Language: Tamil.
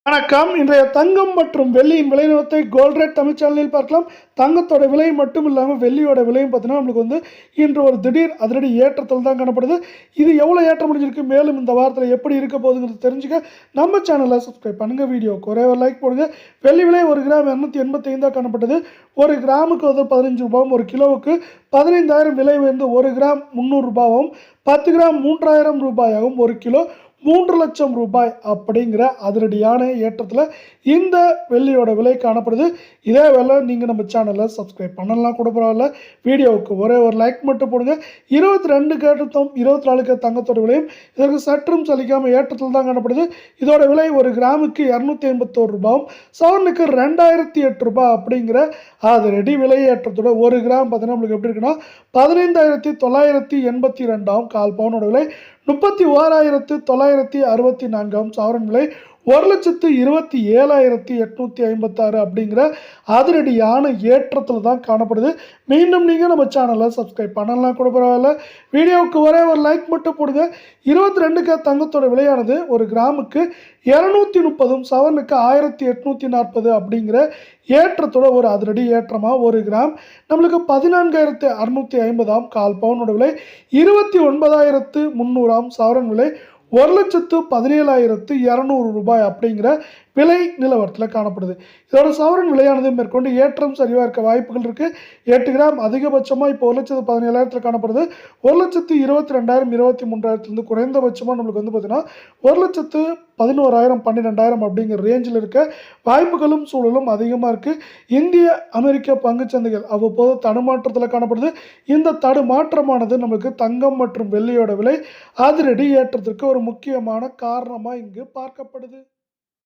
வணக்கம். இன்றைய தங்கம் மற்றும் வெள்ளியின் விலை நிலவரத்தை கோல்ட் ரேட் தமிழ் சேனலில் பார்க்கலாம். தங்கத்தோட விலை மட்டும் இல்லாமல் வெள்ளியோட விலையும் பார்த்தீங்கன்னா நம்மளுக்கு இன்று ஒரு திடீர் அதிரடி ஏற்றத்தில் தான் காணப்படுது. இது எவ்வளோ ஏற்றம் முடிஞ்சிருக்கு, மேலும் இந்த வாரத்தில் எப்படி இருக்க போகுதுங்கிறது தெரிஞ்சுக்க நம்ம சேனலை சப்ஸ்கிரைப் பண்ணுங்கள். வீடியோக்கு ஒரே ஒரு லைக் போடுங்க. வெள்ளி விலை 1 கிராம் 285 காணப்பட்டது. 1 கிராமுக்கு 15 ரூபாயும், 1 கிலோவுக்கு 15,000 விலை உயர்ந்து 1 கிராம் 300 ரூபாயும், 10 கிராம் 3,000 ரூபாயாகவும், 1 கிலோ 3 லட்சம் ரூபாய் அப்படிங்கிற அதிரடியான ஏற்றத்தில் இந்த வெள்ளியோட விலை காணப்படுது. இதே வேலை நீங்கள் நம்ம சேனலில் சப்ஸ்கிரைப் பண்ணலாம் கூட பரவாயில்ல. வீடியோவுக்கு ஒரே ஒரு லைக் மட்டும் போடுங்க. 22 கேட்டத்தும் 24 கேரட் தங்கத்தோட விலையும் இதற்கு சற்றும் சலிக்காமல் ஏற்றத்தில் தான் காணப்படுது. இதோட விலை 1 கிராமுக்கு 281 ரூபாயும், சவரனுக்கு 2008 ரூபாய் அப்படிங்கிற அதிரடி விலை ஏற்றத்தோட 1 கிராம் பார்த்தீங்கன்னா நம்மளுக்கு எப்படி இருக்குன்னா 15,982 கால் பவுனோட விலை 31,964 சவரன் விலை 1,27,856 அப்படிங்கிற அதிரடியான ஏற்றத்தில் தான் காணப்படுது. மீண்டும் நீங்கள் நம்ம சேனலை சப்ஸ்கிரைப் பண்ணலாம் கூட பரவாயில்ல. வீடியோவுக்கு ஒரே ஒரு லைக் மட்டும் போடுங்க. 22 கேரட் தங்கத்தோட விலையானது 1 கிராமுக்கு 230 சவரனுக்கு 1,840 அப்படிங்கிற ஏற்றத்தோட ஒரு அதிரடி ஏற்றமாக 1 கிராம் நம்மளுக்கு 14,650 கால் பவுனோட விலை 29,300 சவரன் விலை 1,17,200 ரூபாய் அப்படிங்கிற விலை நிலவரத்தில் காணப்படுது. இதோட சவரன் விலையானது மேற்கொண்டு ஏற்றம் சரிவாக இருக்க வாய்ப்புகள் இருக்குது. 8 கிராம் அதிகபட்சமாக இப்போ 1,17,000 காணப்படுது. 1,22,000 23,000 குறைந்தபட்சமாக நம்மளுக்கு பார்த்தீங்கன்னா 1,11,000 12,000 அப்படிங்கிற ரேஞ்சில் இருக்க வாய்ப்புகளும் சூழலும் அதிகமாக இருக்குது. இந்திய அமெரிக்க பங்குச்சந்தைகள் அவ்வப்போது தடுமாற்றத்தில் காணப்படுது. இந்த தடுமாற்றமானது நம்மளுக்கு தங்கம் மற்றும் வெள்ளியோட விலை அதிரடி ஏற்றத்திற்கு ஒரு முக்கியமான காரணமாக இங்கு பார்க்கப்படுது.